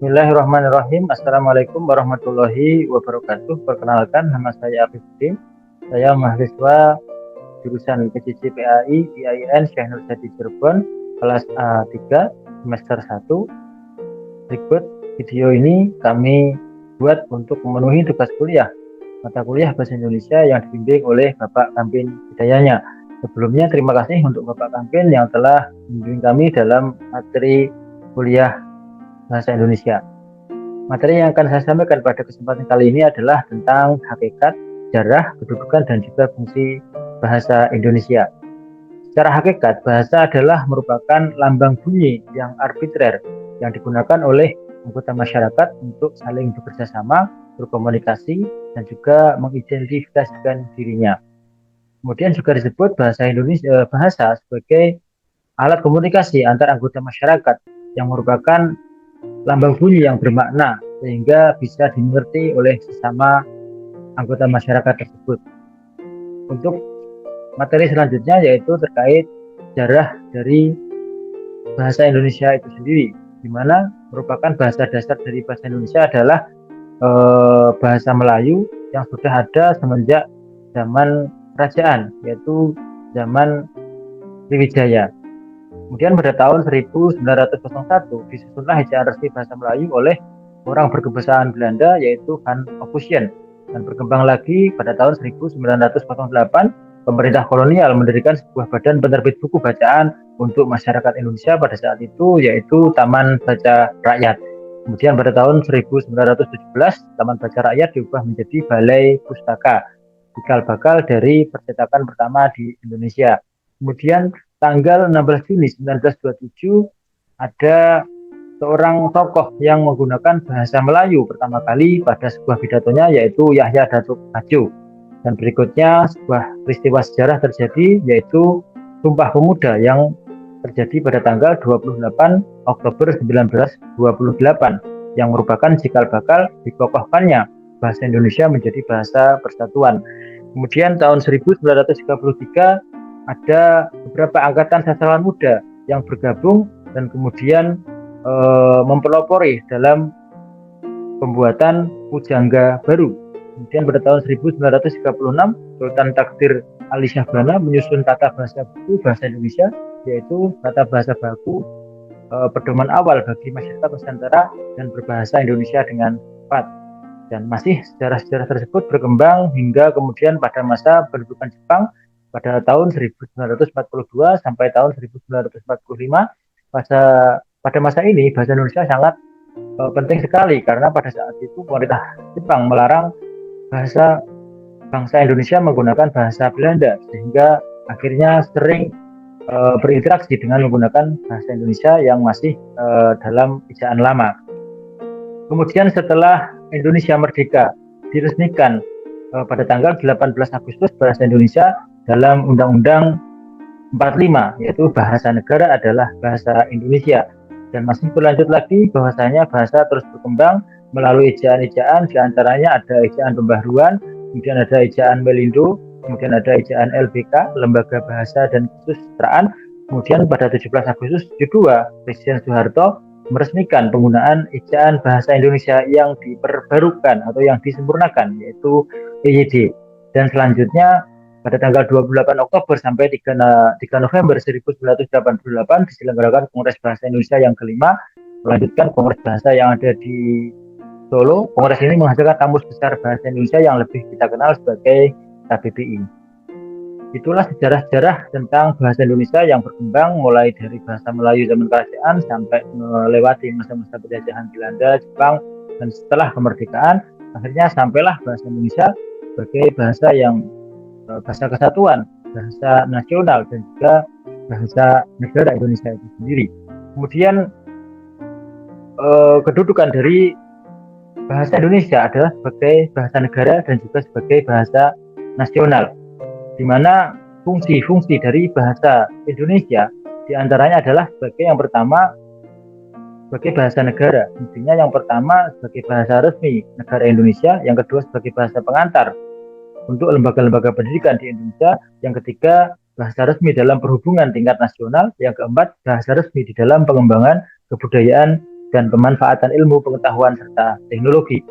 Bismillahirrahmanirrahim. Assalamualaikum warahmatullahi wabarakatuh. Perkenalkan, nama saya Arifudin. Saya mahasiswa jurusan PJJ PAI IAIN Syekh Nurjati Cirebon, kelas A3 semester 1. Berikut video ini kami buat untuk memenuhi tugas kuliah mata kuliah Bahasa Indonesia yang dibimbing oleh Bapak Kampin Hidayahnya. Sebelumnya terima kasih untuk Bapak Kampin yang telah membimbing kami dalam materi kuliah Bahasa Indonesia. Materi yang akan saya sampaikan pada kesempatan kali ini adalah tentang hakikat, sejarah, kedudukan, dan juga fungsi bahasa Indonesia. Secara hakikat, bahasa adalah merupakan lambang bunyi yang arbitrer yang digunakan oleh anggota masyarakat untuk saling bekerja sama, berkomunikasi, dan juga mengidentifikasikan dirinya. Kemudian juga disebut bahasa sebagai alat komunikasi antar anggota masyarakat yang merupakan lambang bunyi yang bermakna sehingga bisa dimengerti oleh sesama anggota masyarakat tersebut. Untuk materi selanjutnya yaitu terkait sejarah dari bahasa Indonesia itu sendiri, di mana merupakan bahasa dasar dari bahasa Indonesia adalah bahasa Melayu yang sudah ada semenjak zaman kerajaan, yaitu zaman Sriwijaya. Kemudian pada tahun 1901 disusunlah ejaan resmi bahasa Melayu oleh orang berkebangsaan Belanda yaitu Van Ophusen, dan berkembang lagi pada tahun 1908 pemerintah kolonial mendirikan sebuah badan penerbit buku bacaan untuk masyarakat Indonesia pada saat itu yaitu Taman Baca Rakyat. Kemudian pada tahun 1917 Taman Baca Rakyat diubah menjadi Balai Pustaka, cikal bakal dari percetakan pertama di Indonesia. Kemudian tanggal 16 Juni 1927 ada seorang tokoh yang menggunakan bahasa Melayu pertama kali pada sebuah pidatonya yaitu Yahya Datuk Hajo. Dan berikutnya sebuah peristiwa sejarah terjadi yaitu Sumpah Pemuda yang terjadi pada tanggal 28 Oktober 1928 yang merupakan cikal bakal dikokohkannya bahasa Indonesia menjadi bahasa persatuan. Kemudian tahun 1933 ada beberapa angkatan sastrawan muda yang bergabung dan kemudian mempelopori dalam pembuatan pujangga baru. Kemudian pada tahun 1936 Sultan Takdir Ali Syahbana menyusun tata bahasa buku bahasa Indonesia, yaitu tata bahasa baku pedoman awal bagi masyarakat Nusantara dan berbahasa Indonesia dengan tepat. Dan masih sejarah-sejarah tersebut berkembang hingga kemudian pada masa pendudukan Jepang pada tahun 1942 sampai tahun 1945. Pada masa ini bahasa Indonesia sangat penting sekali karena pada saat itu pemerintah Jepang melarang bahasa bangsa Indonesia menggunakan bahasa Belanda sehingga akhirnya sering berinteraksi dengan menggunakan bahasa Indonesia yang masih dalam ejaan lama. Kemudian setelah Indonesia merdeka diresmikan pada tanggal 18 Agustus bahasa Indonesia dalam Undang-Undang 45, yaitu bahasa negara adalah bahasa Indonesia. Dan masih berlanjut lagi bahwasanya bahasa terus berkembang melalui ejaan-ejaan, diantaranya ada ejaan pembaharuan, kemudian ada ejaan Melindo, kemudian ada ejaan LBK, Lembaga Bahasa dan Kesusastraan. Kemudian pada 17 Agustus 72, Presiden Soeharto meresmikan penggunaan ejaan bahasa Indonesia yang diperbarukan atau yang disempurnakan, yaitu EYD. Dan selanjutnya pada tanggal 28 Oktober sampai 3 November 1988 diselenggarakan Kongres Bahasa Indonesia yang kelima, melanjutkan Kongres Bahasa yang ada di Solo. Kongres ini menghasilkan Kamus Besar Bahasa Indonesia yang lebih kita kenal sebagai KBBI. Itulah sejarah-sejarah tentang bahasa Indonesia yang berkembang mulai dari bahasa Melayu zaman kerajaan sampai melewati masa-masa penjajahan Belanda, Jepang, dan setelah kemerdekaan akhirnya sampailah bahasa Indonesia sebagai bahasa yang bahasa kesatuan, bahasa nasional, dan juga bahasa negara Indonesia itu sendiri. Kemudian kedudukan dari bahasa Indonesia adalah sebagai bahasa negara dan juga sebagai bahasa nasional, di mana fungsi-fungsi dari bahasa Indonesia diantaranya adalah sebagai yang pertama sebagai bahasa negara. Fungsinya yang pertama sebagai bahasa resmi negara Indonesia, yang kedua sebagai bahasa pengantar untuk lembaga-lembaga pendidikan di Indonesia, yang ketiga bahasa resmi dalam perhubungan tingkat nasional, yang keempat bahasa resmi di dalam pengembangan kebudayaan dan pemanfaatan ilmu pengetahuan serta teknologi.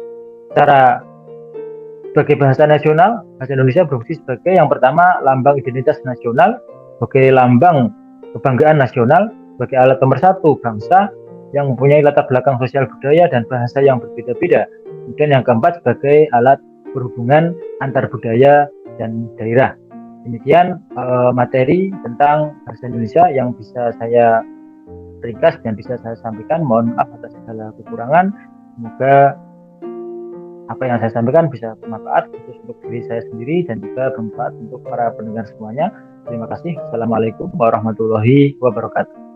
Sebagai bahasa nasional, bahasa Indonesia berfungsi sebagai yang pertama lambang identitas nasional, sebagai lambang kebanggaan nasional, sebagai alat pemersatu bangsa yang mempunyai latar belakang sosial budaya dan bahasa yang berbeda-beda. Kemudian yang keempat sebagai alat berhubungan antar budaya dan daerah. Demikian materi tentang bahasa Indonesia yang bisa saya ringkas dan bisa saya sampaikan. Mohon maaf atas segala kekurangan. Semoga apa yang saya sampaikan bisa bermanfaat khusus untuk diri saya sendiri dan juga bermanfaat untuk para pendengar semuanya. Terima kasih. Assalamualaikum warahmatullahi wabarakatuh.